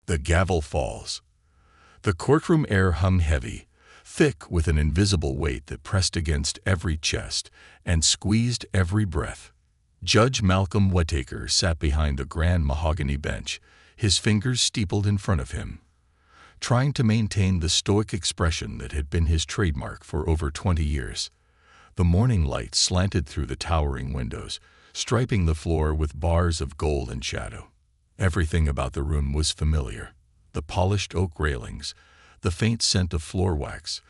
The gavel falls. The courtroom air hung heavy, thick with an invisible weight that pressed against every chest and squeezed every breath. Judge Malcolm Whittaker sat behind the grand mahogany bench, his fingers steepled in front of him, trying to maintain the stoic expression that had been his trademark for over 20 years. The morning light slanted through the towering windows, striping the floor with bars of gold and shadow. Everything about the room was familiar. The polished oak railings, the faint scent of floor wax,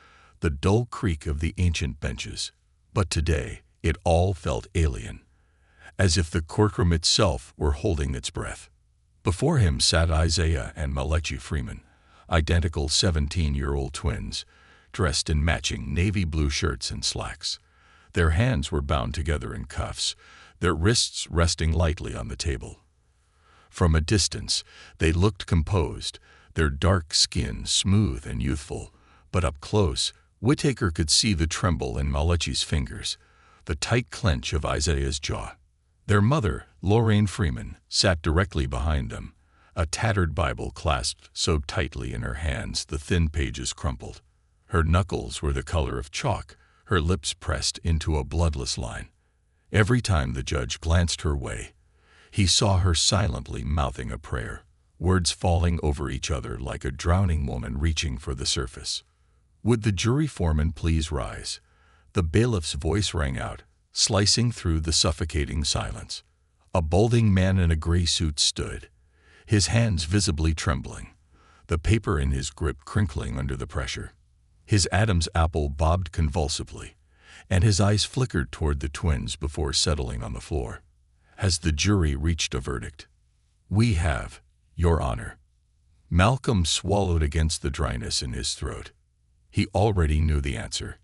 the dull creak of the ancient benches. But today, it all felt alien, as if the courtroom itself were holding its breath. Before him sat Isaiah and Malachi Freeman, identical 17-year-old twins, dressed in matching navy blue shirts and slacks. Their hands were bound together in cuffs, their wrists resting lightly on the table. From a distance, they looked composed, their dark skin smooth and youthful, but up close, Whittaker could see the tremble in Malachi's fingers, the tight clench of Isaiah's jaw. Their mother, Lorraine Freeman, sat directly behind them, a tattered Bible clasped so tightly in her hands the thin pages crumpled. Her knuckles were the color of chalk, her lips pressed into a bloodless line. Every time the judge glanced her way, he saw her silently mouthing a prayer, words falling over each other like a drowning woman reaching for the surface. "Would the jury foreman please rise?" The bailiff's voice rang out, slicing through the suffocating silence. A balding man in a gray suit stood, his hands visibly trembling, the paper in his grip crinkling under the pressure. His Adam's apple bobbed convulsively, and his eyes flickered toward the twins before settling on the floor. "Has the jury reached a verdict?" "We have, Your Honor." Malcolm swallowed against the dryness in his throat. He already knew the answer.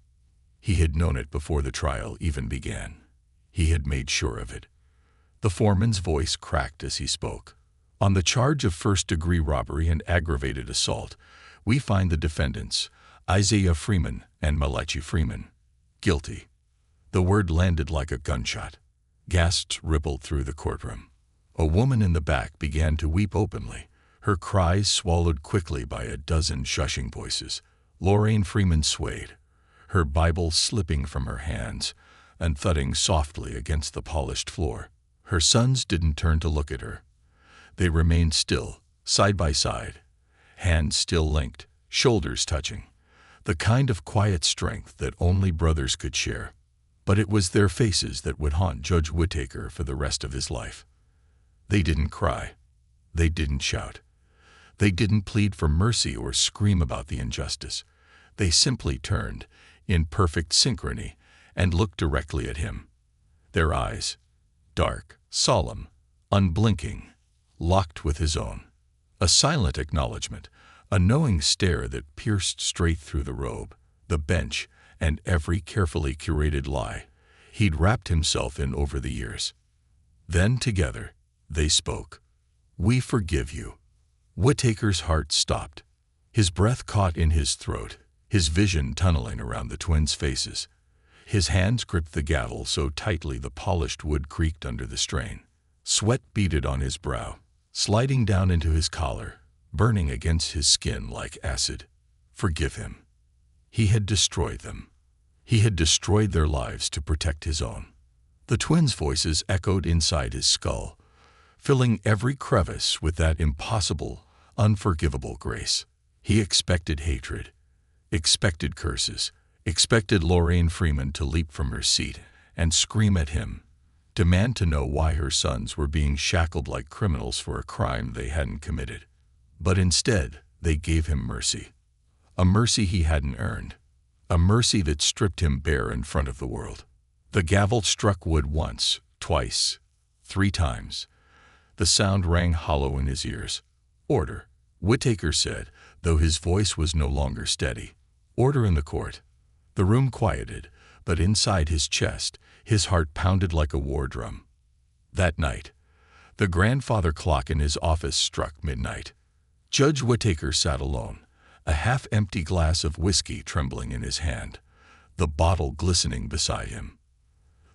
He had known it before the trial even began. He had made sure of it. The foreman's voice cracked as he spoke. "On the charge of first-degree robbery and aggravated assault, we find the defendants, Isaiah Freeman and Malachi Freeman, guilty." The word landed like a gunshot. Gasps rippled through the courtroom. A woman in the back began to weep openly, her cries swallowed quickly by a dozen shushing voices. Lorraine Freeman swayed, her Bible slipping from her hands and thudding softly against the polished floor. Her sons didn't turn to look at her. They remained still, side by side, hands still linked, shoulders touching, the kind of quiet strength that only brothers could share. But it was their faces that would haunt Judge Whittaker for the rest of his life. They didn't cry. They didn't shout. They didn't plead for mercy or scream about the injustice. They simply turned, in perfect synchrony, and looked directly at him. Their eyes, dark, solemn, unblinking, locked with his own. A silent acknowledgement, a knowing stare that pierced straight through the robe, the bench, and every carefully curated lie he'd wrapped himself in over the years. Then together, they spoke. "We forgive you." Whittaker's heart stopped. His breath caught in his throat, his vision tunneling around the twins' faces. His hands gripped the gavel so tightly the polished wood creaked under the strain. Sweat beaded on his brow, sliding down into his collar, burning against his skin like acid. Forgive him. He had destroyed them. He had destroyed their lives to protect his own. The twins' voices echoed inside his skull, filling every crevice with that impossible, unforgivable grace. He expected hatred, expected curses, expected Lorraine Freeman to leap from her seat and scream at him, demand to know why her sons were being shackled like criminals for a crime they hadn't committed. But instead, they gave him mercy. A mercy he hadn't earned. A mercy that stripped him bare in front of the world. The gavel struck wood once, twice, 3 times. The sound rang hollow in his ears. "Order," Whittaker said, though his voice was no longer steady. "Order in the court." The room quieted, but inside his chest, his heart pounded like a war drum. That night, the grandfather clock in his office struck midnight. Judge Whittaker sat alone, a half-empty glass of whiskey trembling in his hand, the bottle glistening beside him.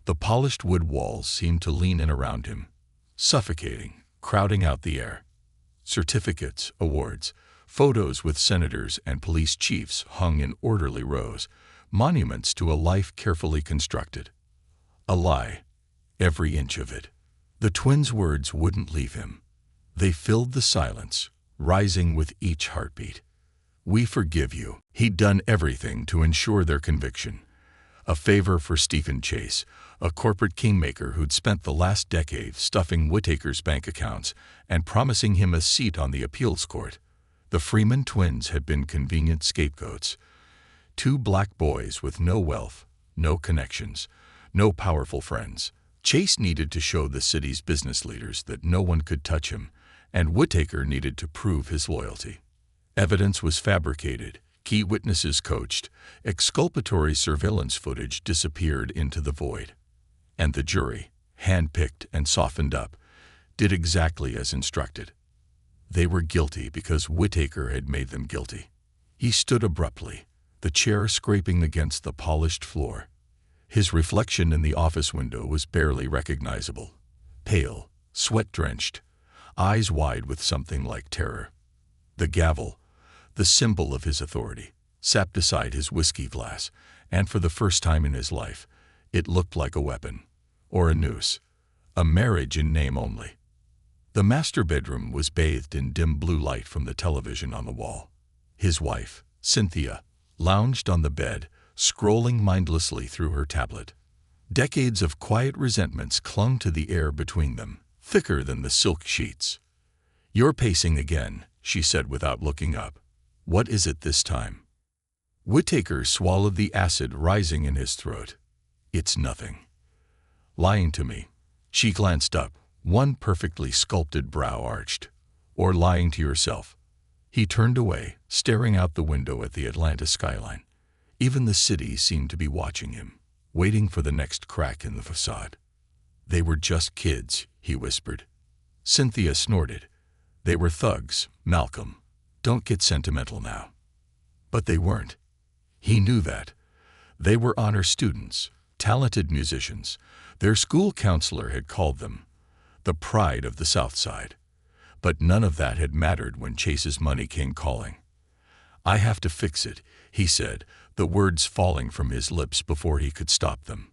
The polished wood walls seemed to lean in around him, suffocating, crowding out the air. certificates, awards, photos with senators and police chiefs hung in orderly rows, monuments to a life carefully constructed. A lie, every inch of it. The twins' words wouldn't leave him. They filled the silence, rising with each heartbeat. We forgive you. He'd done everything to ensure their conviction. A favor for Stephen Chase, a corporate kingmaker who'd spent the last decade stuffing Whittaker's bank accounts and promising him a seat on the appeals court. The Freeman twins had been convenient scapegoats. Two black boys with no wealth, no connections, no powerful friends. Chase needed to show the city's business leaders that no one could touch him, and Whittaker needed to prove his loyalty. Evidence was fabricated, key witnesses coached, exculpatory surveillance footage disappeared into the void. And the jury, hand-picked and softened up, did exactly as instructed. They were guilty because Whittaker had made them guilty. He stood abruptly, the chair scraping against the polished floor. His reflection in the office window was barely recognizable. Pale, sweat-drenched, eyes wide with something like terror. The gavel, the symbol of his authority, sat beside his whiskey glass, and for the first time in his life, it looked like a weapon, or a noose, a marriage in name only. The master bedroom was bathed in dim blue light from the television on the wall. His wife, Cynthia, lounged on the bed, scrolling mindlessly through her tablet. Decades of quiet resentments clung to the air between them, thicker than the silk sheets. "You're pacing again," she said without looking up. "What is it this time?" Whittaker swallowed the acid rising in his throat. "It's nothing." "Lying to me." She glanced up, one perfectly sculpted brow arched. "Or lying to yourself." He turned away, staring out the window at the Atlanta skyline. Even the city seemed to be watching him, waiting for the next crack in the facade. "They were just kids," he whispered. Cynthia snorted. "They were thugs, Malcolm. Don't get sentimental now." But they weren't. He knew that. They were honor students, talented musicians. Their school counselor had called them the pride of the South Side. But none of that had mattered when Chase's money came calling. "I have to fix it," he said, the words falling from his lips before he could stop them.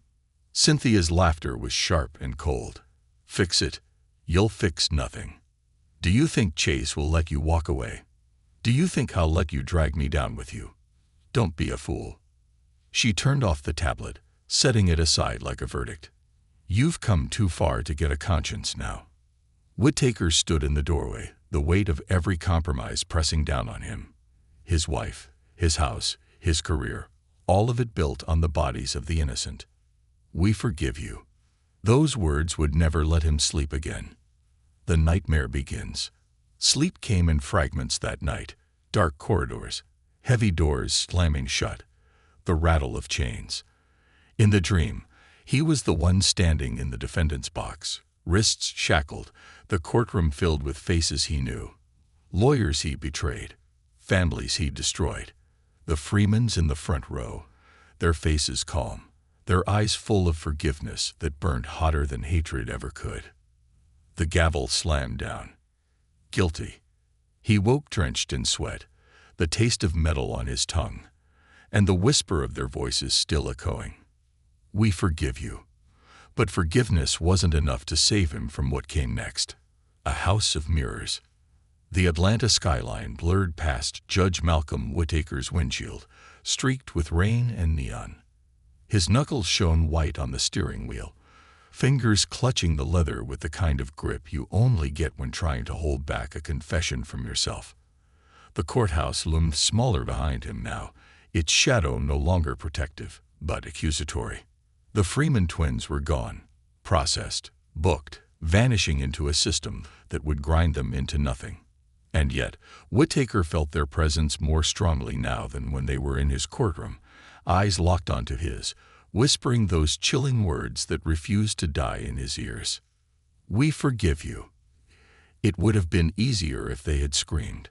Cynthia's laughter was sharp and cold. "Fix it? You'll fix nothing. Do you think Chase will let you walk away? Do you think I'll let you drag me down with you? Don't be a fool." She turned off the tablet, setting it aside like a verdict. "You've come too far to get a conscience now." Whittaker stood in the doorway, the weight of every compromise pressing down on him. His wife, his house, his career, all of it built on the bodies of the innocent. "We forgive you." Those words would never let him sleep again. The nightmare begins. Sleep came in fragments that night, dark corridors, heavy doors slamming shut, the rattle of chains. In the dream, he was the one standing in the defendant's box, wrists shackled, the courtroom filled with faces he knew, lawyers he betrayed, families he destroyed. The Freemans in the front row, their faces calm, their eyes full of forgiveness that burned hotter than hatred ever could. The gavel slammed down. Guilty. He woke drenched in sweat, the taste of metal on his tongue, and the whisper of their voices still echoing. "We forgive you." But forgiveness wasn't enough to save him from what came next. A house of mirrors. The Atlanta skyline blurred past Judge Malcolm Whittaker's windshield, streaked with rain and neon. His knuckles shone white on the steering wheel, fingers clutching the leather with the kind of grip you only get when trying to hold back a confession from yourself. The courthouse loomed smaller behind him now, its shadow no longer protective, but accusatory. The Freeman twins were gone, processed, booked, vanishing into a system that would grind them into nothing. And yet, Whittaker felt their presence more strongly now than when they were in his courtroom, eyes locked onto his, whispering those chilling words that refused to die in his ears. "We forgive you." It would have been easier if they had screamed,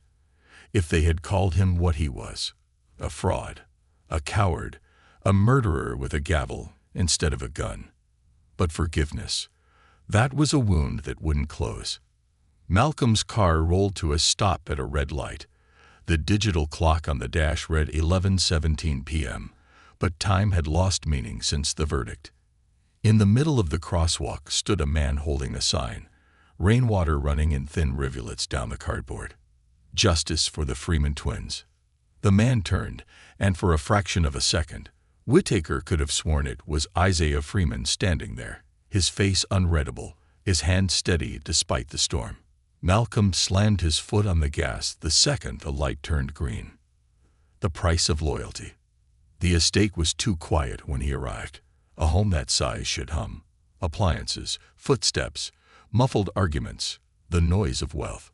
if they had called him what he was, a fraud, a coward, a murderer with a gavel instead of a gun. But forgiveness, that was a wound that wouldn't close. Malcolm's car rolled to a stop at a red light. The digital clock on the dash read 11:17 p.m., but time had lost meaning since the verdict. In the middle of the crosswalk stood a man holding a sign, rainwater running in thin rivulets down the cardboard. Justice for the Freeman twins. The man turned, and for a fraction of a second, Whittaker could have sworn it was Isaiah Freeman standing there, his face unreadable, his hand steady despite the storm. Malcolm slammed his foot on the gas the second the light turned green. The price of loyalty. The estate was too quiet when he arrived. A home that size should hum. Appliances, footsteps, muffled arguments, the noise of wealth.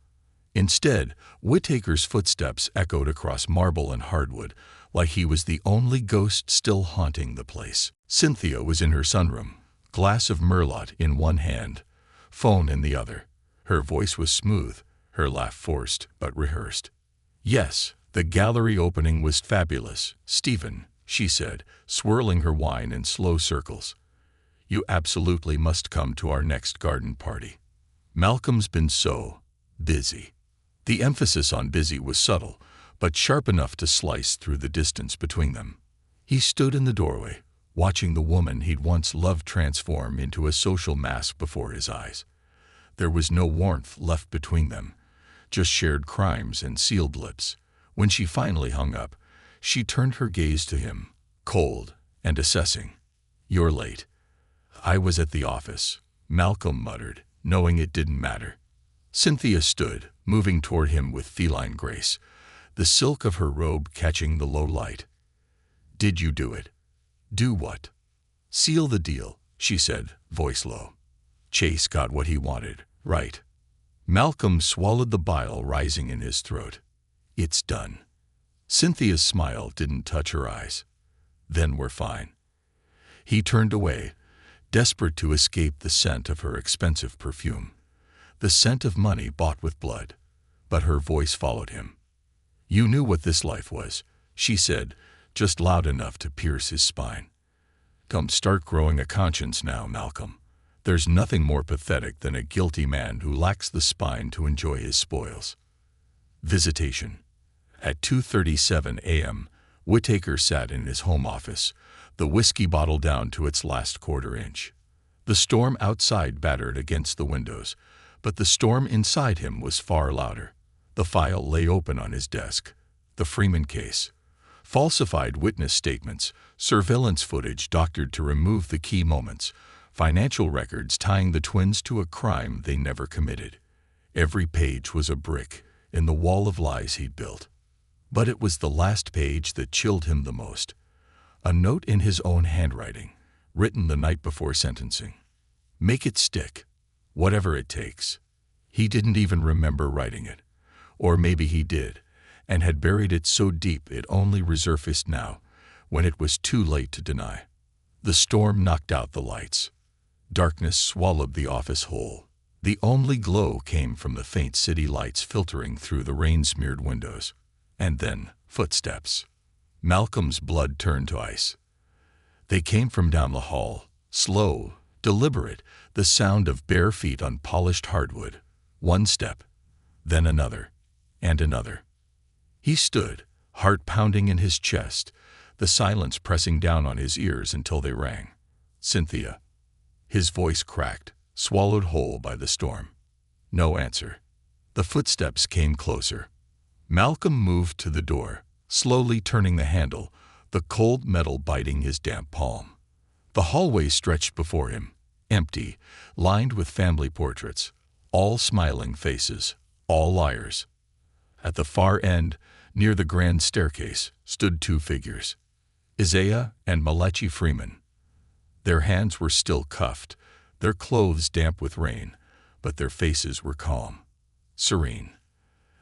Instead, Whittaker's footsteps echoed across marble and hardwood like he was the only ghost still haunting the place. Cynthia was in her sunroom, glass of Merlot in one hand, phone in the other. Her voice was smooth, her laugh forced but rehearsed. "Yes, the gallery opening was fabulous, Stephen," she said, swirling her wine in slow circles. "You absolutely must come to our next garden party." Malcolm's been so busy. The emphasis on busy was subtle, but sharp enough to slice through the distance between them. He stood in the doorway, watching the woman he'd once loved transform into a social mask before his eyes. There was no warmth left between them, just shared crimes and sealed lips. When she finally hung up, she turned her gaze to him, cold and assessing. "You're late." "I was at the office," Malcolm muttered, knowing it didn't matter. Cynthia stood, moving toward him with feline grace, the silk of her robe catching the low light. "Did you do it?" "Do what?" "Seal the deal," she said, voice low. "Chase got what he wanted, right?" Malcolm swallowed the bile rising in his throat. "It's done." Cynthia's smile didn't touch her eyes. "Then we're fine." He turned away, desperate to escape the scent of her expensive perfume, the scent of money bought with blood. But her voice followed him. "You knew what this life was," she said, just loud enough to pierce his spine. "Come, start growing a conscience now, Malcolm. There's nothing more pathetic than a guilty man who lacks the spine to enjoy his spoils." Visitation. At 2:37 a.m., Whittaker sat in his home office, the whiskey bottle down to its last quarter-inch. The storm outside battered against the windows, but the storm inside him was far louder. The file lay open on his desk. The Freeman case. Falsified witness statements, surveillance footage doctored to remove the key moments, financial records tying the twins to a crime they never committed. Every page was a brick in the wall of lies he'd built. But it was the last page that chilled him the most. A note in his own handwriting, written the night before sentencing. "Make it stick, whatever it takes." He didn't even remember writing it. Or maybe he did, and had buried it so deep it only resurfaced now, when it was too late to deny. The storm knocked out the lights. Darkness swallowed the office whole. The only glow came from the faint city lights filtering through the rain-smeared windows. And then, footsteps. Malcolm's blood turned to ice. They came from down the hall, slow, deliberate, the sound of bare feet on polished hardwood. One step, then another, and another. He stood, heart pounding in his chest, the silence pressing down on his ears until they rang. "Cynthia." His voice cracked, swallowed whole by the storm. No answer. The footsteps came closer. Malcolm moved to the door, slowly turning the handle, the cold metal biting his damp palm. The hallway stretched before him, empty, lined with family portraits, all smiling faces, all liars. At the far end, near the grand staircase, stood two figures, Isaiah and Malachi Freeman. Their hands were still cuffed, their clothes damp with rain, but their faces were calm, serene.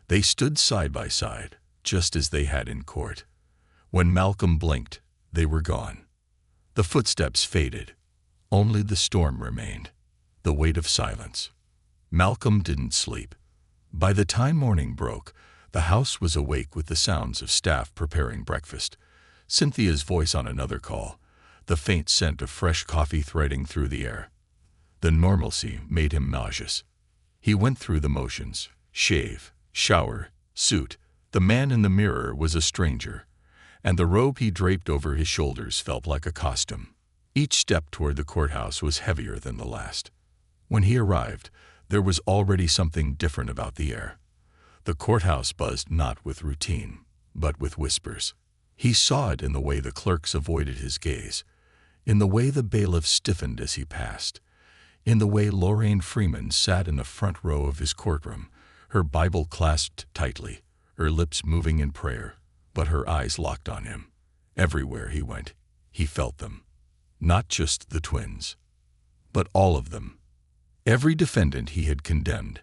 They stood side by side, just as they had in court. When Malcolm blinked, they were gone. The footsteps faded. Only the storm remained, the weight of silence. Malcolm didn't sleep. By the time morning broke, the house was awake with the sounds of staff preparing breakfast, Cynthia's voice on another call, the faint scent of fresh coffee threading through the air. The normalcy made him nauseous. He went through the motions: shave, shower, suit. The man in the mirror was a stranger, and the robe he draped over his shoulders felt like a costume. Each step toward the courthouse was heavier than the last. When he arrived, there was already something different about the air. The courthouse buzzed not with routine, but with whispers. He saw it in the way the clerks avoided his gaze, in the way the bailiff stiffened as he passed, in the way Lorraine Freeman sat in the front row of his courtroom, her Bible clasped tightly, her lips moving in prayer, but her eyes locked on him. Everywhere he went, he felt them. Not just the twins, but all of them. Every defendant he had condemned,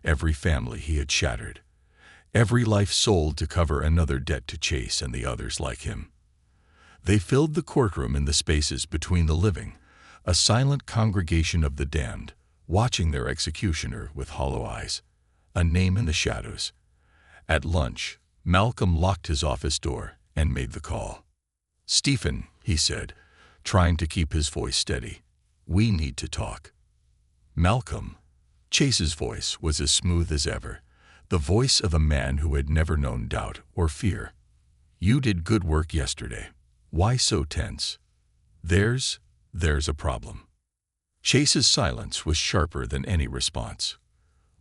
every family he had shattered, every life sold to cover another debt to Chase and the others like him. They filled the courtroom in the spaces between the living, a silent congregation of the damned, watching their executioner with hollow eyes, a name in the shadows. At lunch, Malcolm locked his office door and made the call. "Stephen," he said, trying to keep his voice steady, "we need to talk." "Malcolm." Chase's voice was as smooth as ever, the voice of a man who had never known doubt or fear. "You did good work yesterday. Why so tense?" There's a problem." Chase's silence was sharper than any response.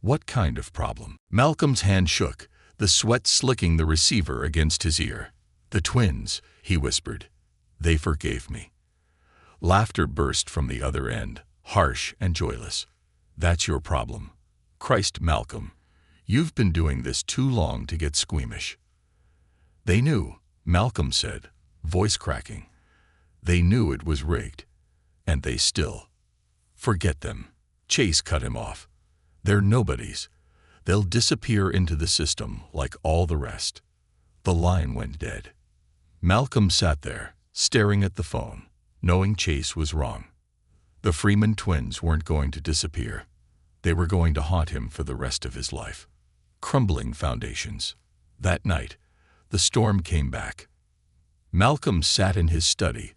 "What kind of problem?" Malcolm's hand shook, the sweat slicking the receiver against his ear. "The twins," he whispered. "They forgave me." Laughter burst from the other end, harsh and joyless. "That's your problem. Christ, Malcolm, you've been doing this too long to get squeamish." "They knew," Malcolm said, voice cracking. "They knew it was rigged. And they still—" "Forget them." Chase cut him off. "They're nobodies. They'll disappear into the system like all the rest." The line went dead. Malcolm sat there, staring at the phone, knowing Chase was wrong. The Freeman twins weren't going to disappear. They were going to haunt him for the rest of his life. Crumbling foundations. That night, the storm came back. Malcolm sat in his study,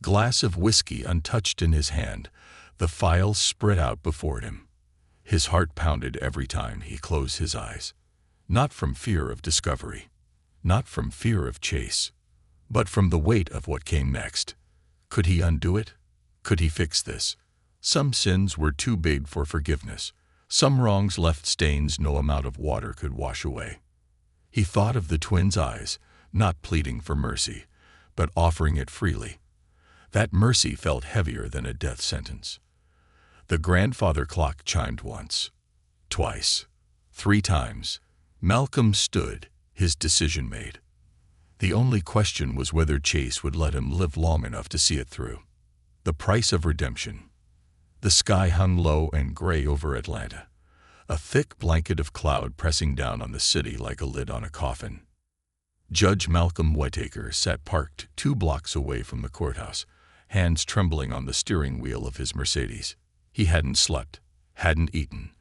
glass of whiskey untouched in his hand, the files spread out before him. His heart pounded every time he closed his eyes. Not from fear of discovery, not from fear of Chase, but from the weight of what came next. Could he undo it? Could he fix this? Some sins were too big for forgiveness. Some wrongs left stains no amount of water could wash away. He thought of the twins' eyes, not pleading for mercy, but offering it freely. That mercy felt heavier than a death sentence. The grandfather clock chimed once, twice, 3 times. Malcolm stood, his decision made. The only question was whether Chase would let him live long enough to see it through. The price of redemption. The sky hung low and gray over Atlanta, a thick blanket of cloud pressing down on the city like a lid on a coffin. Judge Malcolm Whitaker sat parked 2 blocks away from the courthouse, hands trembling on the steering wheel of his Mercedes. He hadn't slept, hadn't eaten.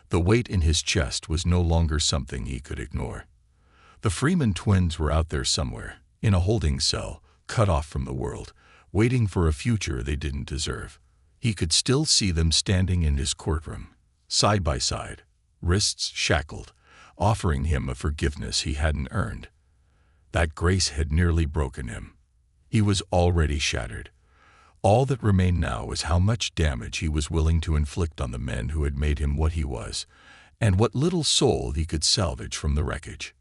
The weight in his chest was no longer something he could ignore. The Freeman twins were out there somewhere, in a holding cell, cut off from the world, waiting for a future they didn't deserve. He could still see them standing in his courtroom, side by side, wrists shackled, offering him a forgiveness he hadn't earned. That grace had nearly broken him. He was already shattered. All that remained now was how much damage he was willing to inflict on the men who had made him what he was, and what little soul he could salvage from the wreckage.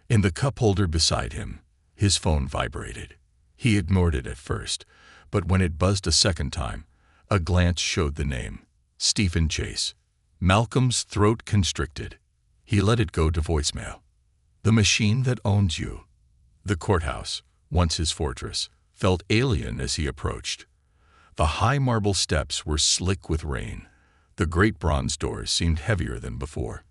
In the cup holder beside him, his phone vibrated. He ignored it at first, but when it buzzed a second time, a glance showed the name, Stephen Chase. Malcolm's throat constricted. He let it go to voicemail. The machine that owns you. The courthouse, once his fortress, felt alien as he approached. The high marble steps were slick with rain. The great bronze doors seemed heavier than before.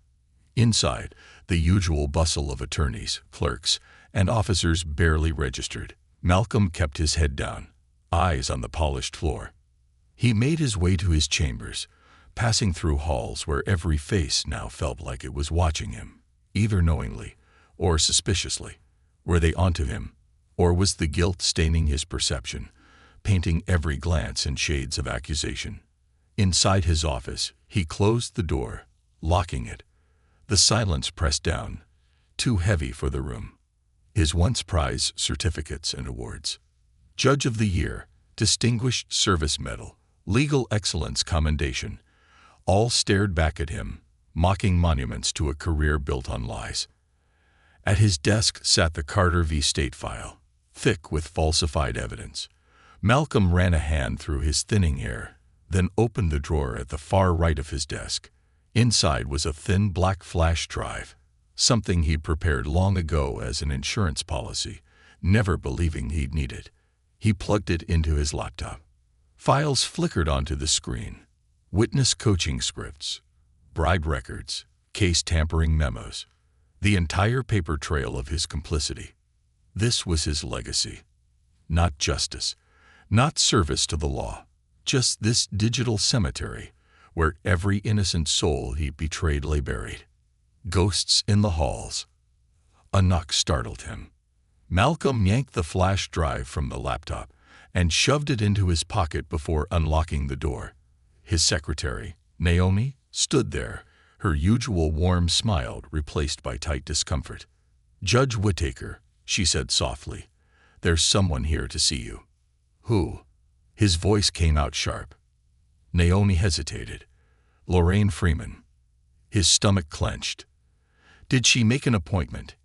Inside, the usual bustle of attorneys, clerks, and officers barely registered. Malcolm kept his head down, eyes on the polished floor. He made his way to his chambers, passing through halls where every face now felt like it was watching him, either knowingly or suspiciously. Were they onto him, or was the guilt staining his perception, painting every glance in shades of accusation? Inside his office, he closed the door, locking it. The silence pressed down, too heavy for the room. His once prized certificates and awards. Judge of the Year, Distinguished Service Medal, Legal Excellence Commendation, all stared back at him, mocking monuments to a career built on lies. At his desk sat the Carter v. State file, thick with falsified evidence. Malcolm ran a hand through his thinning hair, then opened the drawer at the far right of his desk. Inside was a thin black flash drive, something he'd prepared long ago as an insurance policy, never believing he'd need it. He plugged it into his laptop. Files flickered onto the screen. Witness coaching scripts, bribe records, case tampering memos. The entire paper trail of his complicity. This was his legacy. Not justice, not service to the law, just this digital cemetery where every innocent soul he betrayed lay buried. Ghosts in the halls. A knock startled him. Malcolm yanked the flash drive from the laptop and shoved it into his pocket before unlocking the door. His secretary, Naomi, stood there, her usual warm smile replaced by tight discomfort. "Judge Whittaker," she said softly, "there's someone here to see you." "Who?" His voice came out sharp. Naomi hesitated. "Lorraine Freeman." His stomach clenched. "Did she make an appointment?"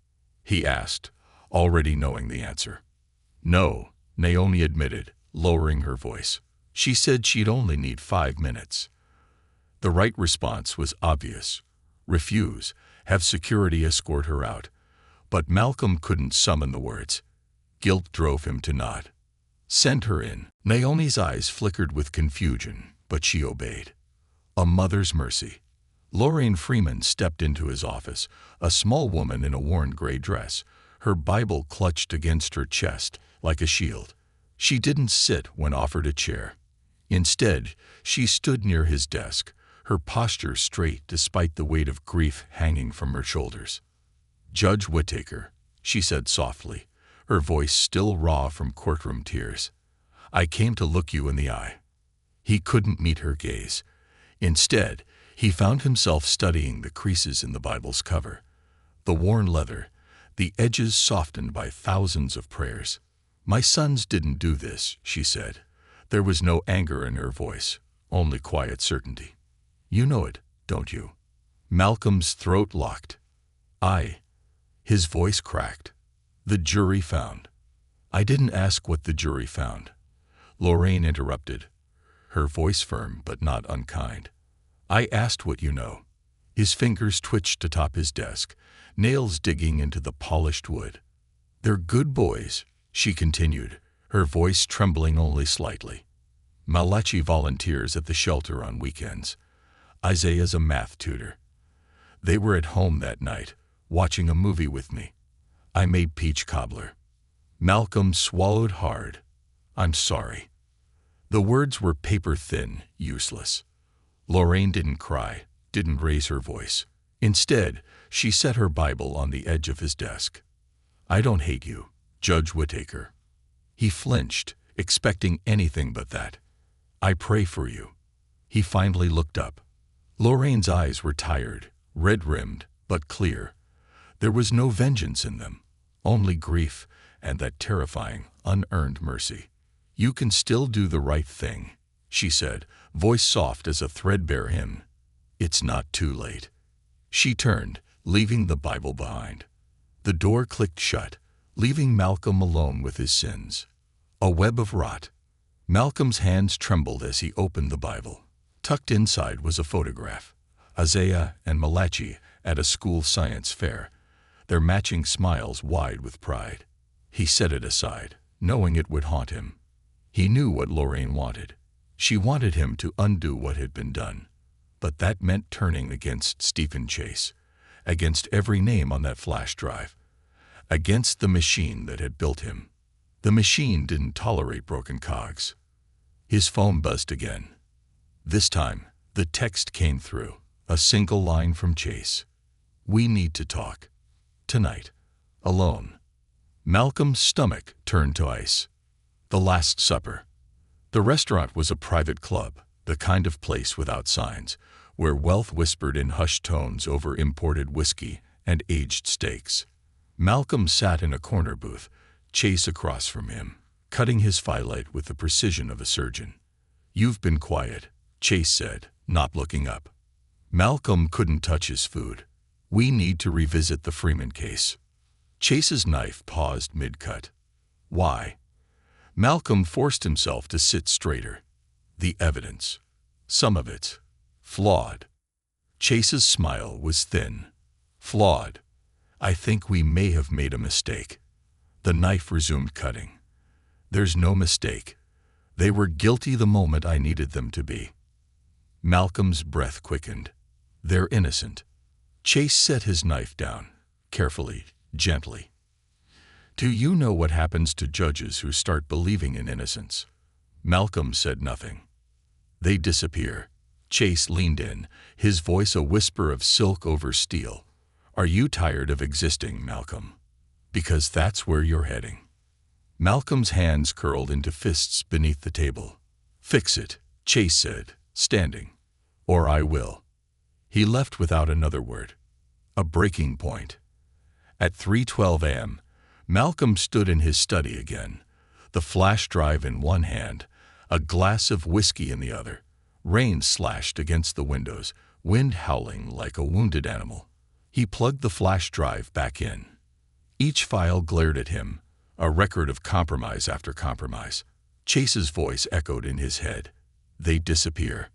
he asked, already knowing the answer. "No," Naomi admitted, lowering her voice. "She said she'd only need 5 minutes." The right response was obvious. Refuse, have security escort her out. But Malcolm couldn't summon the words. Guilt drove him to nod. "Send her in." Naomi's eyes flickered with confusion, but she obeyed. A mother's mercy. Lorraine Freeman stepped into his office, a small woman in a worn gray dress, her Bible clutched against her chest like a shield. She didn't sit when offered a chair. Instead, she stood near his desk, her posture straight despite the weight of grief hanging from her shoulders. "Judge Whittaker," she said softly, her voice still raw from courtroom tears. "I came to look you in the eye." He couldn't meet her gaze. Instead, he found himself studying the creases in the Bible's cover, the worn leather, the edges softened by thousands of prayers. "My sons didn't do this," she said. There was no anger in her voice, only quiet certainty. "You know it, don't you?" Malcolm's throat locked. His voice cracked. "The jury found." "I didn't ask what the jury found," Lorraine interrupted, her voice firm but not unkind. "I asked what you know." His fingers twitched atop his desk, nails digging into the polished wood. "They're good boys," she continued, her voice trembling only slightly. "Malachi volunteers at the shelter on weekends. Isaiah's a math tutor. They were at home that night, watching a movie with me. I made peach cobbler." Malcolm swallowed hard. "I'm sorry." The words were paper-thin, useless. Lorraine didn't cry, didn't raise her voice. Instead, she set her Bible on the edge of his desk. "I don't hate you, Judge Whittaker." He flinched, expecting anything but that. "I pray for you." He finally looked up. Lorraine's eyes were tired, red-rimmed, but clear. There was no vengeance in them, only grief and that terrifying, unearned mercy. "You can still do the right thing," she said, voice soft as a threadbare hymn. "It's not too late." She turned, leaving the Bible behind. The door clicked shut, leaving Malcolm alone with his sins. A web of rot. Malcolm's hands trembled as he opened the Bible. Tucked inside was a photograph. Isaiah and Malachi at a school science fair, their matching smiles wide with pride. He set it aside, knowing it would haunt him. He knew what Lorraine wanted. She wanted him to undo what had been done. But that meant turning against Stephen Chase, against every name on that flash drive, against the machine that had built him. The machine didn't tolerate broken cogs. His phone buzzed again. This time, the text came through, a single line from Chase. "We need to talk. Tonight. Alone." Malcolm's stomach turned to ice. The Last Supper. The restaurant was a private club, the kind of place without signs, where wealth whispered in hushed tones over imported whiskey and aged steaks. Malcolm sat in a corner booth, Chase across from him, cutting his phyllite with the precision of a surgeon. "You've been quiet," Chase said, not looking up. Malcolm couldn't touch his food. "We need to revisit the Freeman case." Chase's knife paused mid-cut. "Why?" Malcolm forced himself to sit straighter. "The evidence. Some of it's flawed." Chase's smile was thin. "Flawed. I think we may have made a mistake." The knife resumed cutting. "There's no mistake. They were guilty the moment I needed them to be." Malcolm's breath quickened. "They're innocent." Chase set his knife down, carefully, gently. "Do you know what happens to judges who start believing in innocence?" Malcolm said nothing. "They disappear." Chase leaned in, his voice a whisper of silk over steel. "Are you tired of existing, Malcolm? Because that's where you're heading." Malcolm's hands curled into fists beneath the table. "Fix it," Chase said, standing. "Or I will." He left without another word. A breaking point. At 3:12 a.m., Malcolm stood in his study again, the flash drive in one hand, a glass of whiskey in the other. Rain slashed against the windows, wind howling like a wounded animal. He plugged the flash drive back in. Each file glared at him, a record of compromise after compromise. Chase's voice echoed in his head. "They disappear."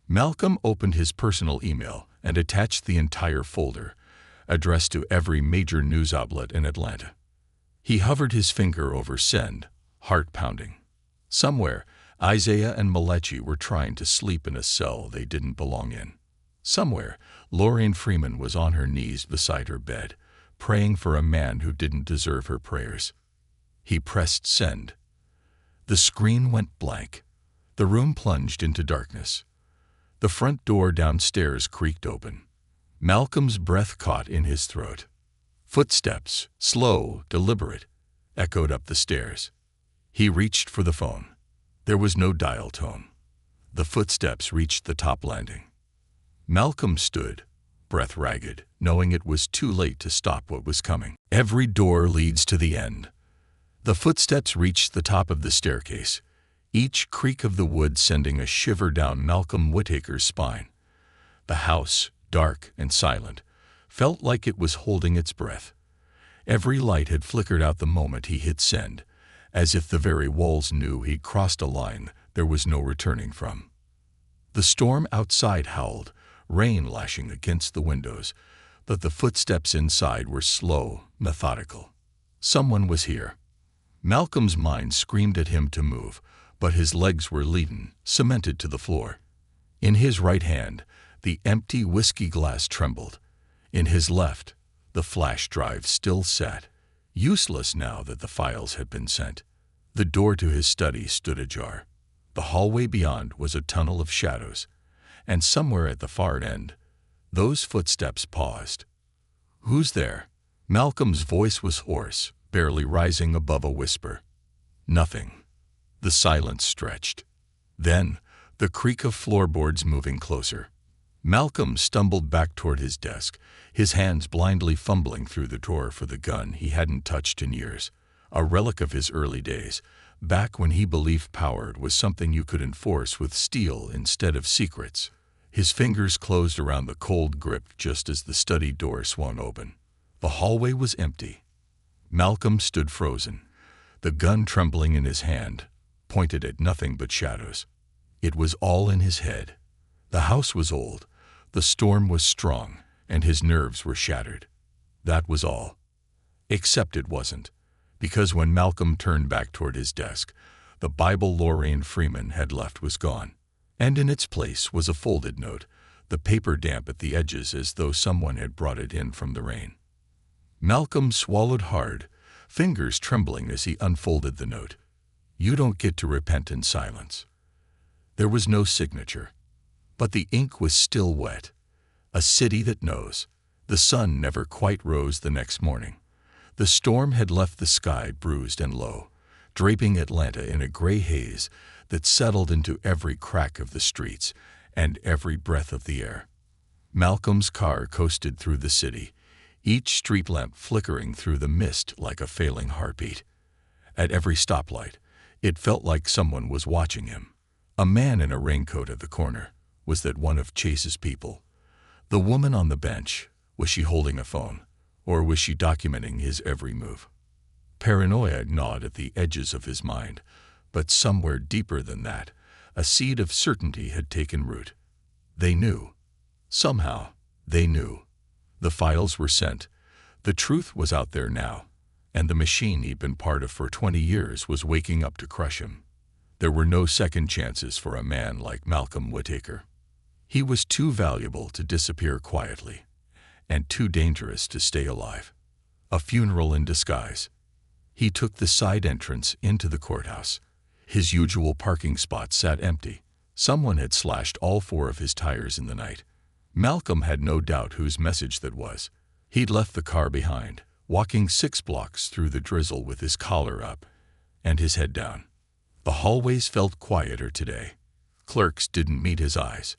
Malcolm opened his personal email and attached the entire folder, addressed to every major news outlet in Atlanta. He hovered his finger over send, heart pounding. Somewhere, Isaiah and Malechi were trying to sleep in a cell they didn't belong in. Somewhere, Lorraine Freeman was on her knees beside her bed, praying for a man who didn't deserve her prayers. He pressed send. The screen went blank. The room plunged into darkness. The front door downstairs creaked open. Malcolm's breath caught in his throat. Footsteps, slow, deliberate, echoed up the stairs. He reached for the phone. There was no dial tone. The footsteps reached the top landing. Malcolm stood, breath ragged, knowing it was too late to stop what was coming. Every door leads to the end. The footsteps reached the top of the staircase, each creak of the wood sending a shiver down Malcolm Whitaker's spine. The house, dark and silent, felt like it was holding its breath. Every light had flickered out the moment he hit send, as if the very walls knew he'd crossed a line there was no returning from. The storm outside howled, rain lashing against the windows, but the footsteps inside were slow, methodical. Someone was here. Malcolm's mind screamed at him to move, but his legs were leaden, cemented to the floor. In his right hand, the empty whiskey glass trembled. In his left, the flash drive still sat, useless now that the files had been sent. The door to his study stood ajar. The hallway beyond was a tunnel of shadows, and somewhere at the far end, those footsteps paused. "Who's there?" Malcolm's voice was hoarse, barely rising above a whisper. "Nothing." The silence stretched. Then, the creak of floorboards moving closer. Malcolm stumbled back toward his desk, his hands blindly fumbling through the drawer for the gun he hadn't touched in years, a relic of his early days, back when he believed power was something you could enforce with steel instead of secrets. His fingers closed around the cold grip just as the study door swung open. The hallway was empty. Malcolm stood frozen, the gun trembling in his hand, pointed at nothing but shadows. It was all in his head. The house was old, the storm was strong, and his nerves were shattered. That was all. Except it wasn't, because when Malcolm turned back toward his desk, the Bible Lorraine Freeman had left was gone, and in its place was a folded note, the paper damp at the edges as though someone had brought it in from the rain. Malcolm swallowed hard, fingers trembling as he unfolded the note. "You don't get to repent in silence." There was no signature, but the ink was still wet. A city that knows. The sun never quite rose the next morning. The storm had left the sky bruised and low, draping Atlanta in a gray haze that settled into every crack of the streets and every breath of the air. Malcolm's car coasted through the city, each street lamp flickering through the mist like a failing heartbeat. At every stoplight, it felt like someone was watching him. A man in a raincoat at the corner. Was that one of Chase's people? The woman on the bench, was she holding a phone, or was she documenting his every move? Paranoia gnawed at the edges of his mind, but somewhere deeper than that, a seed of certainty had taken root. They knew. Somehow, they knew. The files were sent. The truth was out there now, and the machine he'd been part of for 20 years was waking up to crush him. There were no second chances for a man like Malcolm Whitaker. He was too valuable to disappear quietly, and too dangerous to stay alive. A funeral in disguise. He took the side entrance into the courthouse. His usual parking spot sat empty. Someone had slashed all 4 of his tires in the night. Malcolm had no doubt whose message that was. He'd left the car behind, walking 6 blocks through the drizzle with his collar up and his head down. The hallways felt quieter today. Clerks didn't meet his eyes.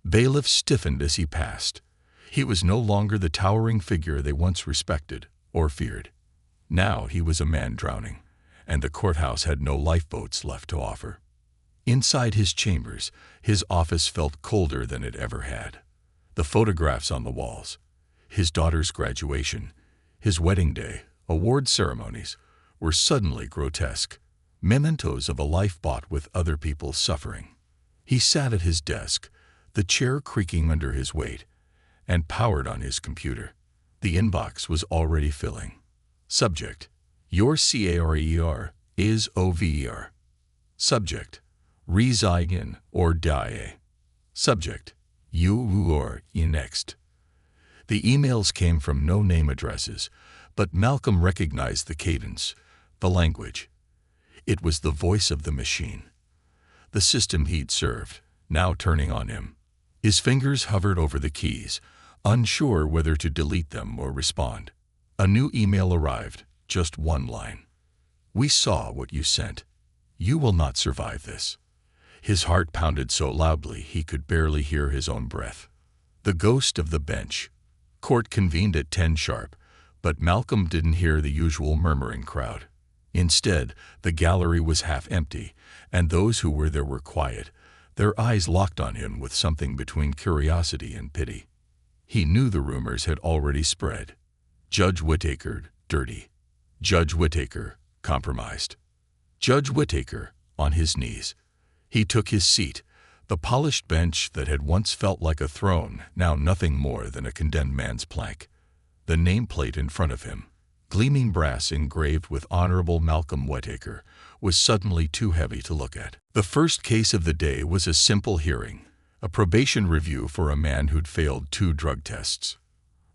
Bailiffs stiffened as he passed. He was no longer the towering figure they once respected or feared. Now he was a man drowning, and the courthouse had no lifeboats left to offer. Inside his chambers, his office felt colder than it ever had. The photographs on the walls, his daughter's graduation, his wedding day, award ceremonies, were suddenly grotesque, mementos of a life bought with other people's suffering. He sat at his desk, the chair creaking under his weight, and powered on his computer. The inbox was already filling. Subject: Your CARER is OVER. Subject: Resign in or die. Subject: You are next. The emails came from no name addresses, but Malcolm recognized the cadence, the language. It was the voice of the machine. The system he'd served, now turning on him. His fingers hovered over the keys, unsure whether to delete them or respond. A new email arrived, just one line. We saw what you sent. You will not survive this. His heart pounded so loudly he could barely hear his own breath. The ghost of the bench. Court convened at 10 sharp, but Malcolm didn't hear the usual murmuring crowd. Instead, the gallery was half empty, and those who were there were quiet, their eyes locked on him with something between curiosity and pity. He knew the rumors had already spread. Judge Whitaker, dirty. Judge Whitaker, compromised. Judge Whitaker, on his knees. He took his seat, the polished bench that had once felt like a throne, now nothing more than a condemned man's plank. The nameplate in front of him, gleaming brass engraved with Honorable Malcolm Whitaker, was suddenly too heavy to look at. The first case of the day was a simple hearing, a probation review for a man who'd failed 2 drug tests.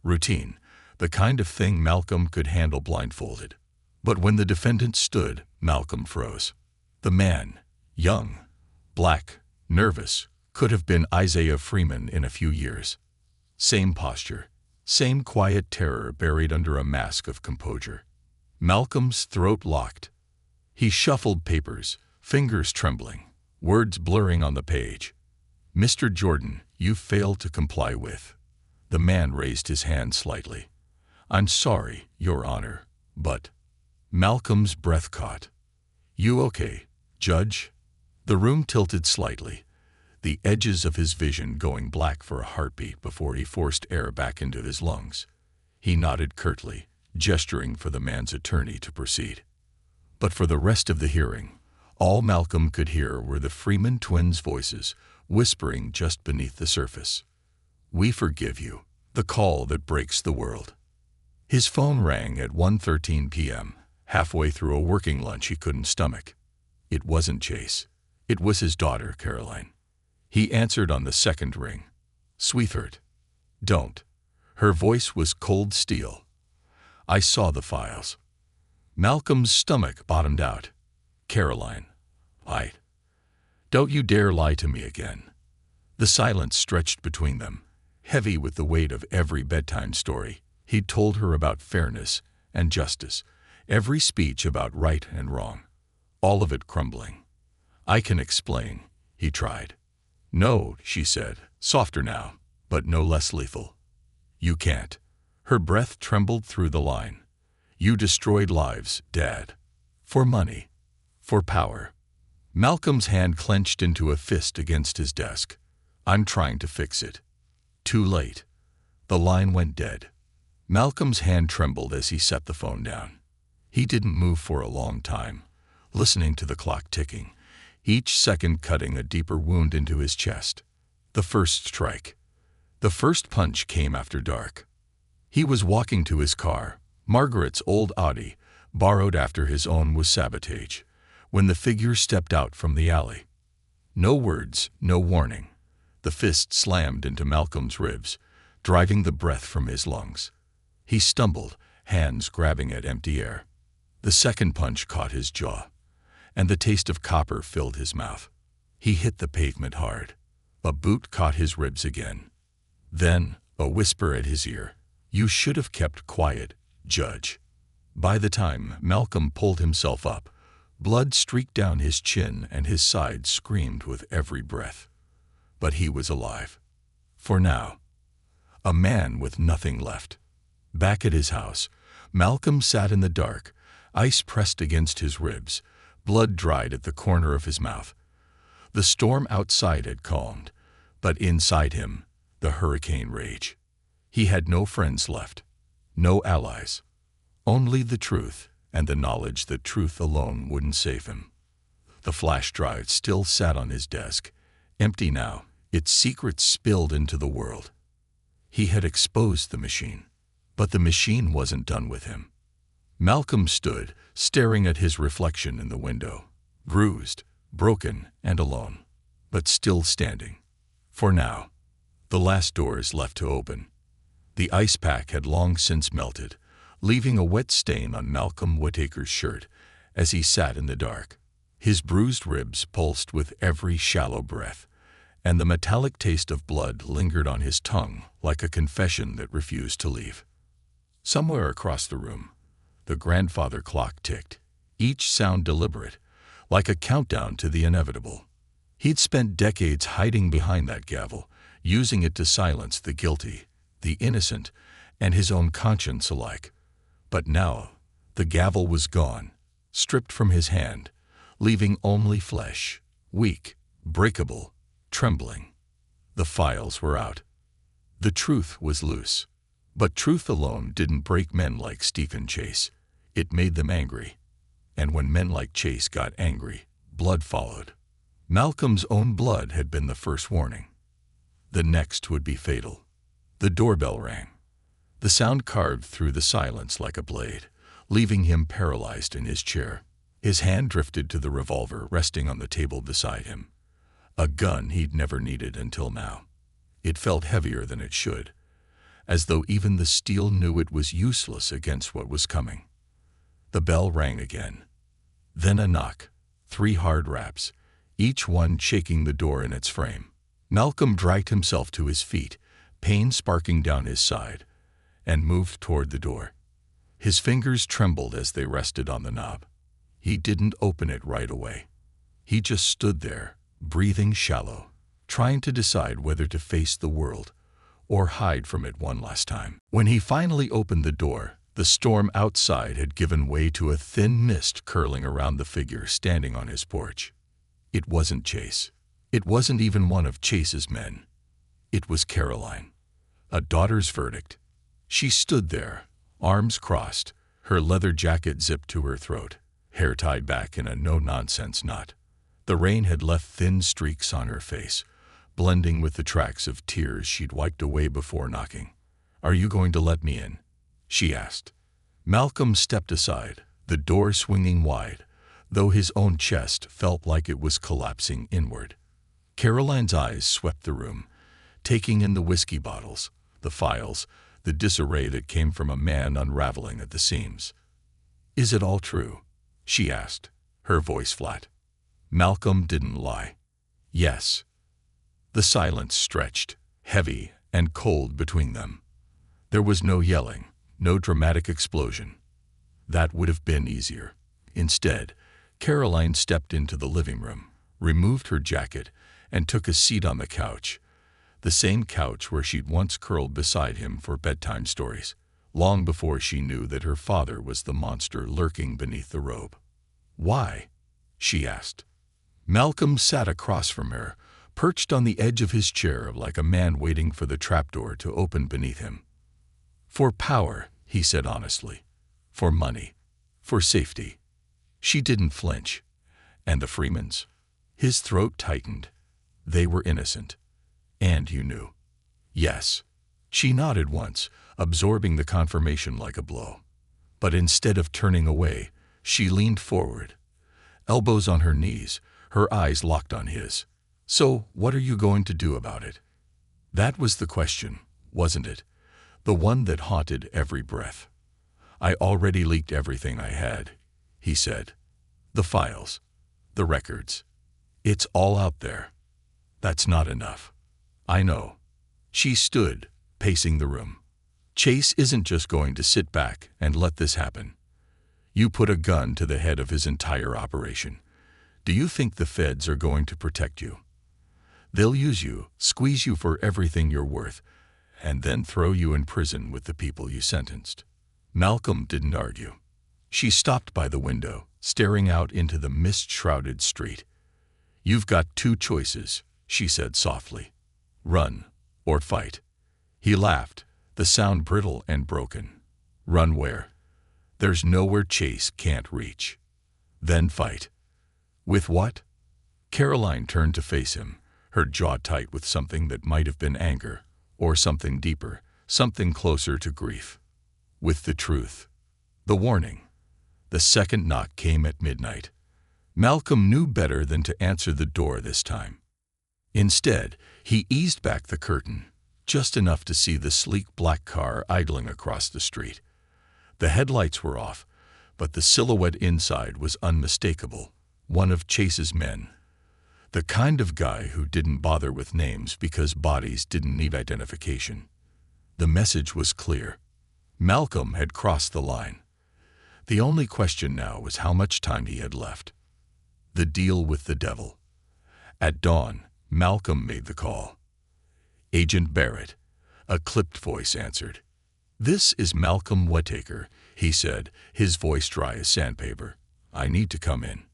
Routine, the kind of thing Malcolm could handle blindfolded. But when the defendant stood, Malcolm froze. The man, young, black, nervous, could have been Isaiah Freeman in a few years. Same posture, same quiet terror buried under a mask of composure. Malcolm's throat locked. He shuffled papers, fingers trembling, words blurring on the page. Mr. Jordan, you failed to comply with. The man raised his hand slightly. I'm sorry, Your Honor, but... Malcolm's breath caught. You okay, Judge? The room tilted slightly, the edges of his vision going black for a heartbeat before he forced air back into his lungs. He nodded curtly, gesturing for the man's attorney to proceed. But for the rest of the hearing, all Malcolm could hear were the Freeman twins' voices, whispering just beneath the surface. We forgive you, the call that breaks the world. His phone rang at 1:13 p.m., halfway through a working lunch he couldn't stomach. It wasn't Chase. It was his daughter, Caroline. He answered on the second ring. Sweetheart, don't. Her voice was cold steel. I saw the files. Malcolm's stomach bottomed out. Caroline, don't you dare lie to me again. The silence stretched between them, heavy with the weight of every bedtime story he'd told her about fairness and justice, every speech about right and wrong, all of it crumbling. I can explain, he tried. "No," she said, softer now, but no less lethal. "You can't." Her breath trembled through the line. "You destroyed lives, Dad. For money. For power." Malcolm's hand clenched into a fist against his desk. "I'm trying to fix it." Too late. The line went dead. Malcolm's hand trembled as he set the phone down. He didn't move for a long time, listening to the clock ticking, each second cutting a deeper wound into his chest. The first strike. The first punch came after dark. He was walking to his car, Margaret's old Audi, borrowed after his own was sabotage, when the figure stepped out from the alley. No words, no warning. The fist slammed into Malcolm's ribs, driving the breath from his lungs. He stumbled, hands grabbing at empty air. The second punch caught his jaw, and the taste of copper filled his mouth. He hit the pavement hard. A boot caught his ribs again. Then, a whisper at his ear. "You should have kept quiet, Judge." By the time Malcolm pulled himself up, blood streaked down his chin and his side screamed with every breath. But he was alive. For now. A man with nothing left. Back at his house, Malcolm sat in the dark, ice pressed against his ribs, blood dried at the corner of his mouth. The storm outside had calmed, but inside him, the hurricane rage. He had no friends left, no allies, only the truth and the knowledge that truth alone wouldn't save him. The flash drive still sat on his desk, empty now, its secrets spilled into the world. He had exposed the machine, but the machine wasn't done with him. Malcolm stood, staring at his reflection in the window, bruised, broken, and alone, but still standing. For now, the last doors left to open. The ice pack had long since melted, leaving a wet stain on Malcolm Whitaker's shirt as he sat in the dark. His bruised ribs pulsed with every shallow breath, and the metallic taste of blood lingered on his tongue like a confession that refused to leave. Somewhere across the room, the grandfather clock ticked, each sound deliberate, like a countdown to the inevitable. He'd spent decades hiding behind that gavel, using it to silence the guilty, the innocent, and his own conscience alike. But now, the gavel was gone, stripped from his hand, leaving only flesh, weak, breakable, trembling. The files were out. The truth was loose. But truth alone didn't break men like Stephen Chase. It made them angry. And when men like Chase got angry, blood followed. Malcolm's own blood had been the first warning. The next would be fatal. The doorbell rang. The sound carved through the silence like a blade, leaving him paralyzed in his chair. His hand drifted to the revolver resting on the table beside him. A gun he'd never needed until now. It felt heavier than it should, as though even the steel knew it was useless against what was coming. The bell rang again. Then a knock, 3 hard raps, each one shaking the door in its frame. Malcolm dragged himself to his feet, pain sparking down his side, and moved toward the door. His fingers trembled as they rested on the knob. He didn't open it right away. He just stood there, breathing shallow, trying to decide whether to face the world or hide from it one last time. When he finally opened the door, the storm outside had given way to a thin mist curling around the figure standing on his porch. It wasn't Chase. It wasn't even one of Chase's men. It was Caroline. A daughter's verdict. She stood there, arms crossed, her leather jacket zipped to her throat, hair tied back in a no-nonsense knot. The rain had left thin streaks on her face, blending with the tracks of tears she'd wiped away before knocking. "Are you going to let me in?" she asked. Malcolm stepped aside, the door swinging wide, though his own chest felt like it was collapsing inward. Caroline's eyes swept the room, taking in the whiskey bottles, the files, the disarray that came from a man unraveling at the seams. "Is it all true?" she asked, her voice flat. Malcolm didn't lie. "Yes." The silence stretched, heavy and cold between them. There was no yelling, no dramatic explosion. That would have been easier. Instead, Caroline stepped into the living room, removed her jacket, and took a seat on the couch, the same couch where she'd once curled beside him for bedtime stories, long before she knew that her father was the monster lurking beneath the robe. "Why?" she asked. Malcolm sat across from her, perched on the edge of his chair like a man waiting for the trapdoor to open beneath him. "For power," he said honestly. "For money. For safety." She didn't flinch. "And the Freemans?" His throat tightened. "They were innocent. And you knew." "Yes." She nodded once, absorbing the confirmation like a blow. But instead of turning away, she leaned forward, elbows on her knees, her eyes locked on his. "So, what are you going to do about it?" That was the question, wasn't it? The one that haunted every breath. "I already leaked everything I had," he said. "The files. The records. It's all out there." "That's not enough." "I know." She stood, pacing the room. "Chase isn't just going to sit back and let this happen. You put a gun to the head of his entire operation. Do you think the feds are going to protect you? They'll use you, squeeze you for everything you're worth, and then throw you in prison with the people you sentenced." Malcolm didn't argue. She stopped by the window, staring out into the mist-shrouded street. "You've got two choices," she said softly. "Run or fight." He laughed, the sound brittle and broken. "Run where?" "There's nowhere Chase can't reach." "Then fight." "With what?" Caroline turned to face him, her jaw tight with something that might have been anger, or something deeper, something closer to grief. "With the truth." The warning. The second knock came at midnight. Malcolm knew better than to answer the door this time. Instead, he eased back the curtain, just enough to see the sleek black car idling across the street. The headlights were off, but the silhouette inside was unmistakable, one of Chase's men. The kind of guy who didn't bother with names because bodies didn't need identification. The message was clear. Malcolm had crossed the line. The only question now was how much time he had left. The deal with the devil. At dawn, Malcolm made the call. "Agent Barrett," a clipped voice answered. "This is Malcolm Whittaker," he said, his voice dry as sandpaper. "I need to come in."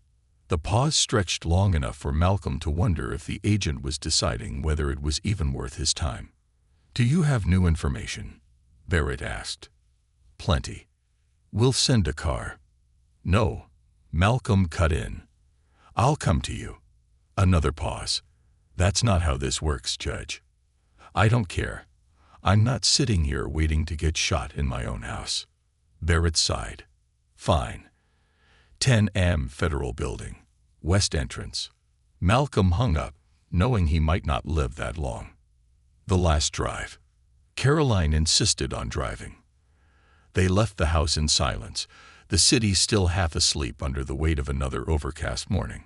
The pause stretched long enough for Malcolm to wonder if the agent was deciding whether it was even worth his time. "Do you have new information?" Barrett asked. "Plenty." "We'll send a car." "No," Malcolm cut in. "I'll come to you." Another pause. "That's not how this works, Judge." "I don't care. I'm not sitting here waiting to get shot in my own house." Barrett sighed. "Fine. 10 Federal Building, West Entrance." Malcolm hung up, knowing he might not live that long. The last drive. Caroline insisted on driving. They left the house in silence, the city still half asleep under the weight of another overcast morning.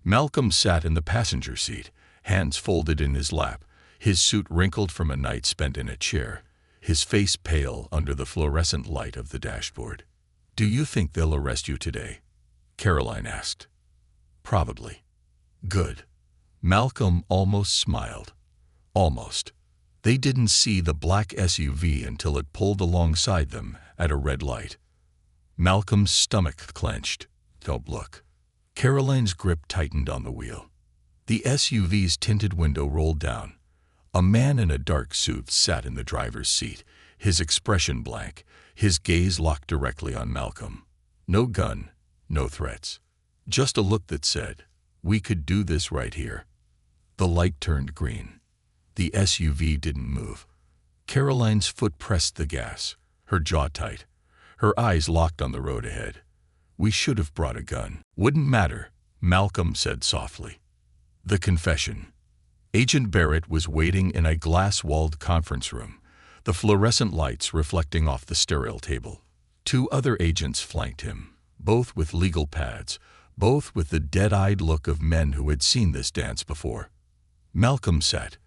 Malcolm sat in the passenger seat, hands folded in his lap, his suit wrinkled from a night spent in a chair, his face pale under the fluorescent light of the dashboard. "Do you think they'll arrest you today?" Caroline asked. "Probably." "Good." Malcolm almost smiled. Almost. They didn't see the black SUV until it pulled alongside them at a red light. Malcolm's stomach clenched. "Don't look." Caroline's grip tightened on the wheel. The SUV's tinted window rolled down. A man in a dark suit sat in the driver's seat, his expression blank, his gaze locked directly on Malcolm. No gun, no threats. Just a look that said, "We could do this right here." The light turned green. The SUV didn't move. Caroline's foot pressed the gas, her jaw tight, her eyes locked on the road ahead. "We should have brought a gun." "Wouldn't matter," Malcolm said softly. The confession. Agent Barrett was waiting in a glass-walled conference room, the fluorescent lights reflecting off the sterile table. Two other agents flanked him, both with legal pads, both with the dead-eyed look of men who had seen this dance before. Malcolm sat,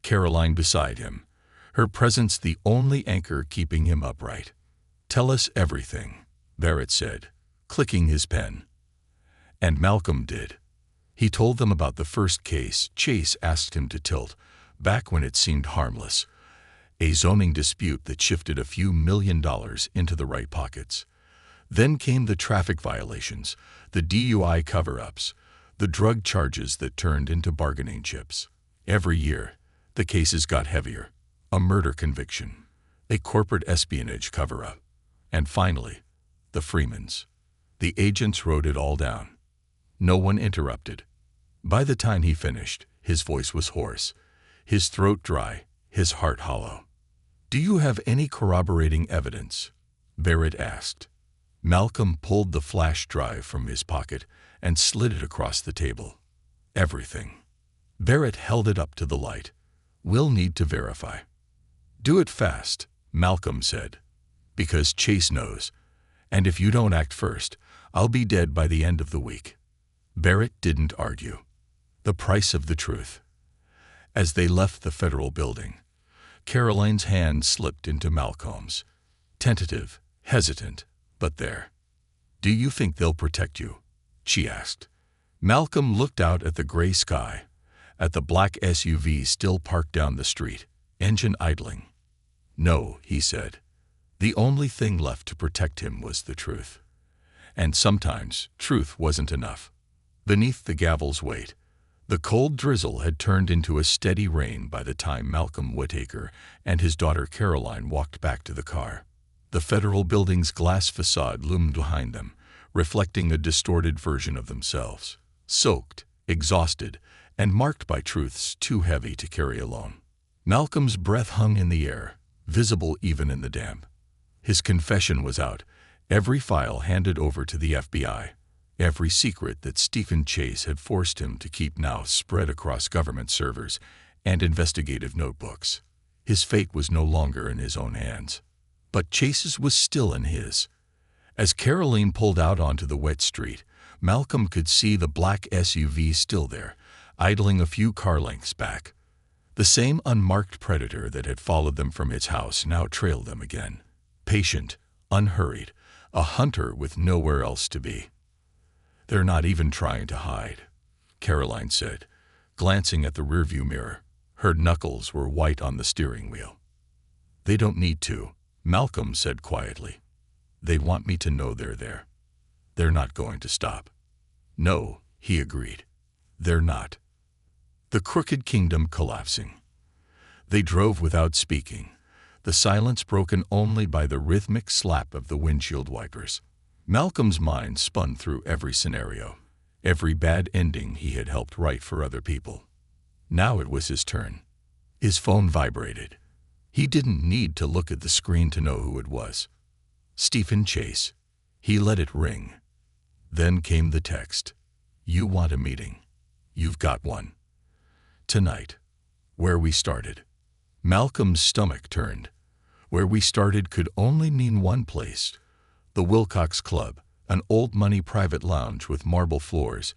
Caroline beside him, her presence the only anchor keeping him upright. "Tell us everything," Barrett said, clicking his pen. And Malcolm did. He told them about the first case Chase asked him to tilt, back when it seemed harmless, a zoning dispute that shifted a few $1 million into the right pockets. Then came the traffic violations, the DUI cover-ups, the drug charges that turned into bargaining chips. Every year, the cases got heavier. A murder conviction, a corporate espionage cover-up, and finally, the Freemans. The agents wrote it all down. No one interrupted. By the time he finished, his voice was hoarse, his throat dry, his heart hollow. "Do you have any corroborating evidence?" Barrett asked. Malcolm pulled the flash drive from his pocket and slid it across the table. "Everything." Barrett held it up to the light. "We'll need to verify." "Do it fast," Malcolm said, "because Chase knows, and if you don't act first, I'll be dead by the end of the week." Barrett didn't argue. The price of the truth. As they left the federal building, Caroline's hand slipped into Malcolm's. Tentative, hesitant, but there. "Do you think they'll protect you?" she asked. Malcolm looked out at the gray sky, at the black SUV still parked down the street, engine idling. "No," he said. The only thing left to protect him was the truth. And sometimes truth wasn't enough. Beneath the gavel's weight, the cold drizzle had turned into a steady rain by the time Malcolm Whitaker and his daughter Caroline walked back to the car. The federal building's glass facade loomed behind them, reflecting a distorted version of themselves, soaked, exhausted, and marked by truths too heavy to carry alone. Malcolm's breath hung in the air, visible even in the damp. His confession was out, every file handed over to the FBI, every secret that Stephen Chase had forced him to keep now spread across government servers and investigative notebooks. His fate was no longer in his own hands. But Chase's was still in his. As Caroline pulled out onto the wet street, Malcolm could see the black SUV still there, idling a few car lengths back. The same unmarked predator that had followed them from its house now trailed them again. Patient, unhurried, a hunter with nowhere else to be. "They're not even trying to hide," Caroline said, glancing at the rearview mirror. Her knuckles were white on the steering wheel. "They don't need to," Malcolm said quietly. "They want me to know they're there. They're not going to stop." "No," he agreed. "They're not." The crooked kingdom collapsing. They drove without speaking, the silence broken only by the rhythmic slap of the windshield wipers. Malcolm's mind spun through every scenario, every bad ending he had helped write for other people. Now it was his turn. His phone vibrated. He didn't need to look at the screen to know who it was. Stephen Chase. He let it ring. Then came the text. "You want a meeting. You've got one. Tonight. Where we started." Malcolm's stomach turned. Where we started could only mean one place. The Wilcox Club, an old-money private lounge with marble floors,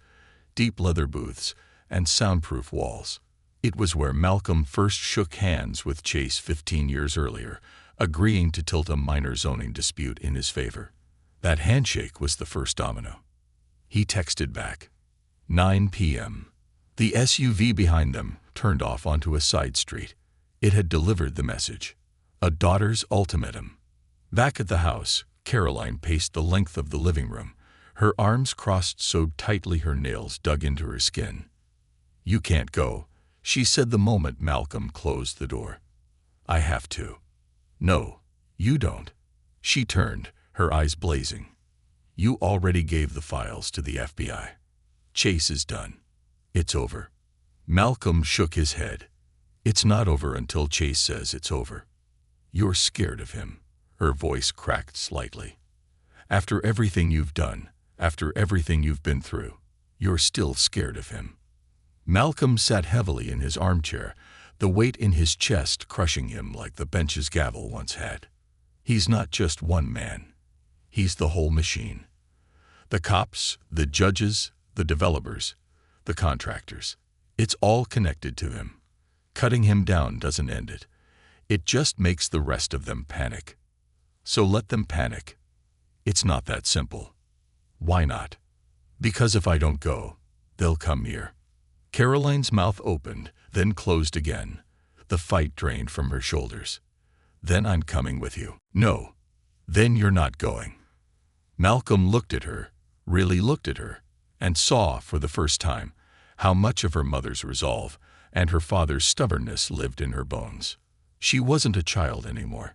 deep leather booths, and soundproof walls. It was where Malcolm first shook hands with Chase 15 years earlier, agreeing to tilt a minor zoning dispute in his favor. That handshake was the first domino. He texted back. 9 p.m. The SUV behind them turned off onto a side street. It had delivered the message. A daughter's ultimatum. Back at the house, Caroline paced the length of the living room, her arms crossed so tightly her nails dug into her skin. "You can't go," she said the moment Malcolm closed the door. "I have to." "No, you don't." She turned, her eyes blazing. "You already gave the files to the FBI. Chase is done. It's over." Malcolm shook his head. "It's not over until Chase says it's over." "You're scared of him." Her voice cracked slightly. "After everything you've done, after everything you've been through, you're still scared of him." Malcolm sat heavily in his armchair, the weight in his chest crushing him like the bench's gavel once had. He's not just one man. He's the whole machine. The cops, the judges, the developers, the contractors. It's all connected to him. Cutting him down doesn't end it. It just makes the rest of them panic. So let them panic. It's not that simple. Why not? Because if I don't go, They'll come near. Caroline's mouth opened, then closed again. The fight drained from her shoulders. Then I'm coming with you. No. Then you're not going. Malcolm looked at her, really looked at her, and saw, for the first time, how much of her mother's resolve and her father's stubbornness lived in her bones. She wasn't a child anymore.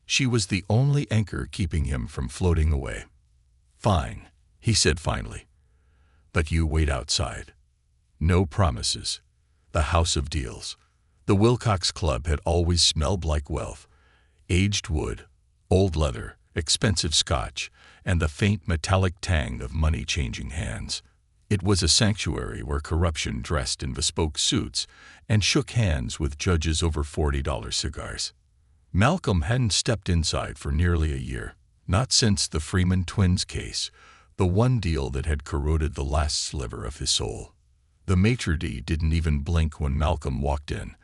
She was the only anchor keeping him from floating away. Fine, he said finally. But you wait outside. No promises. The house of deals. The Wilcox Club had always smelled like wealth. Aged wood, old leather, expensive scotch, and the faint metallic tang of money changing hands. It was a sanctuary where corruption dressed in bespoke suits and shook hands with judges over $40 cigars. Malcolm hadn't stepped inside for nearly a year, not since the Freeman twins case, the one deal that had corroded the last sliver of his soul. The maitre d' didn't even blink when Malcolm walked in,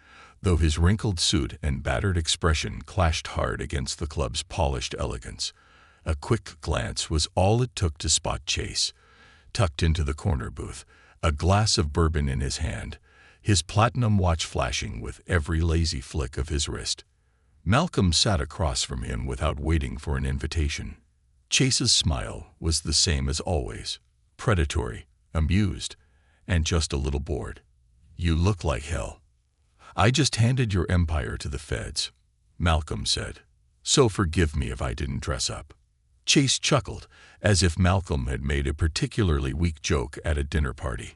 though his wrinkled suit and battered expression clashed hard against the club's polished elegance. A quick glance was all it took to spot Chase, tucked into the corner booth, a glass of bourbon in his hand, his platinum watch flashing with every lazy flick of his wrist. Malcolm sat across from him without waiting for an invitation. Chase's smile was the same as always, predatory, amused, and just a little bored. You look like hell. I just handed your empire to the feds, Malcolm said. So forgive me if I didn't dress up. Chase chuckled, as if Malcolm had made a particularly weak joke at a dinner party.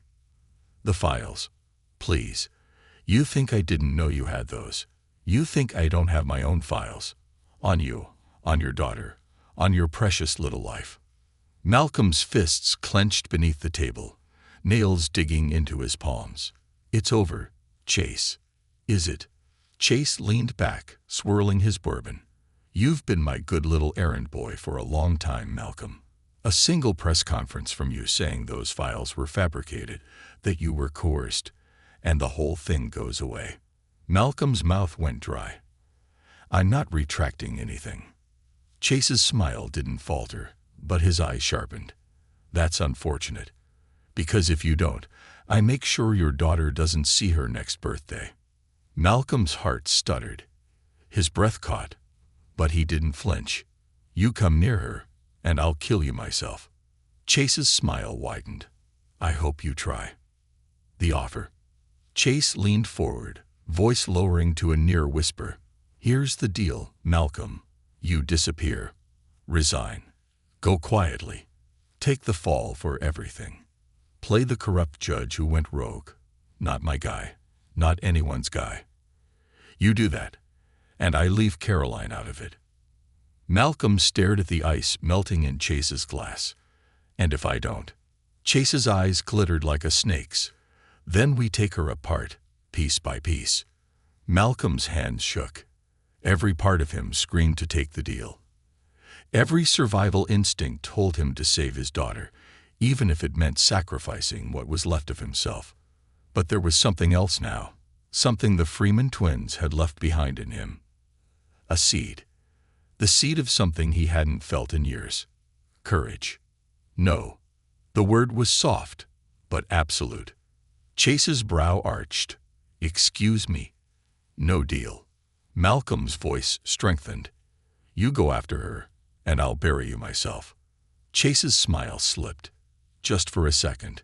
The files. Please. You think I didn't know you had those? You think I don't have my own files? On you, on your daughter, on your precious little life. Malcolm's fists clenched beneath the table, nails digging into his palms. It's over, Chase. Is it? Chase leaned back, swirling his bourbon. You've been my good little errand boy for a long time, Malcolm. A single press conference from you saying those files were fabricated, that you were coerced, and the whole thing goes away. Malcolm's mouth went dry. I'm not retracting anything. Chase's smile didn't falter, but his eyes sharpened. That's unfortunate, because if you don't, I make sure your daughter doesn't see her next birthday. Malcolm's heart stuttered. His breath caught, but he didn't flinch. You come near her, and I'll kill you myself. Chase's smile widened. I hope you try. The offer. Chase leaned forward, voice lowering to a near whisper. Here's the deal, Malcolm. You disappear. Resign. Go quietly. Take the fall for everything. Play the corrupt judge who went rogue. Not my guy. Not anyone's guy. You do that, and I leave Caroline out of it. Malcolm stared at the ice melting in Chase's glass. And if I don't? Chase's eyes glittered like a snake's. Then we take her apart, piece by piece. Malcolm's hands shook. Every part of him screamed to take the deal. Every survival instinct told him to save his daughter, even if it meant sacrificing what was left of himself. But there was something else now, something the Freeman twins had left behind in him. A seed. The seed of something he hadn't felt in years. Courage. No. The word was soft, but absolute. Chase's brow arched. Excuse me. No deal. Malcolm's voice strengthened. You go after her, and I'll bury you myself. Chase's smile slipped. Just for a second.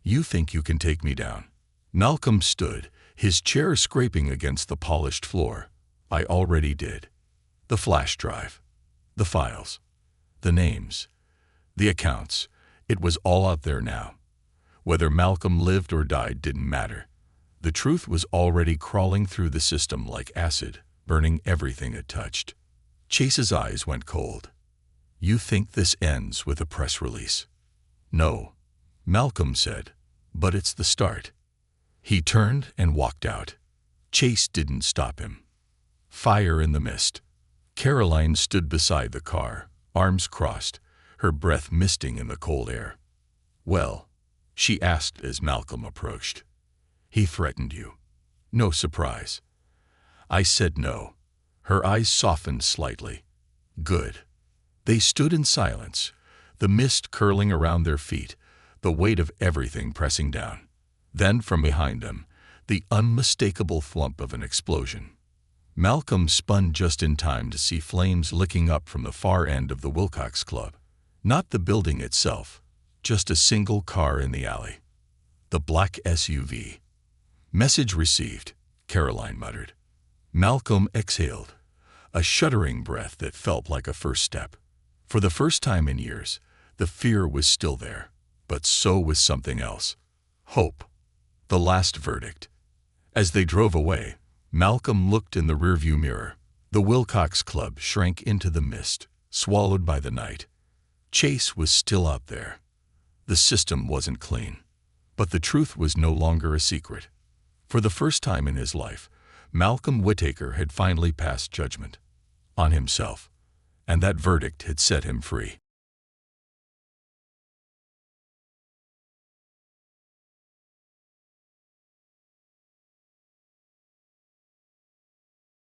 You think you can take me down? Malcolm stood, his chair scraping against the polished floor. I already did. The flash drive. The files. The names. The accounts. It was all out there now. Whether Malcolm lived or died didn't matter. The truth was already crawling through the system like acid, burning everything it touched. Chase's eyes went cold. You think this ends with a press release? No, Malcolm said, but it's the start. He turned and walked out. Chase didn't stop him. Fire in the mist. Caroline stood beside the car, arms crossed, her breath misting in the cold air. Well, she asked as Malcolm approached. He threatened you. No surprise. I said no. Her eyes softened slightly. Good. They stood in silence, the mist curling around their feet, the weight of everything pressing down. Then, from behind him, the unmistakable thump of an explosion. Malcolm spun just in time to see flames licking up from the far end of the Wilcox Club. Not the building itself, just a single car in the alley. The black SUV. "Message received," Caroline muttered. Malcolm exhaled, a shuddering breath that felt like a first step. For the first time in years, the fear was still there, but so was something else. Hope. The last verdict. As they drove away, Malcolm looked in the rearview mirror. The Wilcox Club shrank into the mist, swallowed by the night. Chase was still out there. The system wasn't clean. But the truth was no longer a secret. For the first time in his life, Malcolm Whitaker had finally passed judgment on himself, and that verdict had set him free.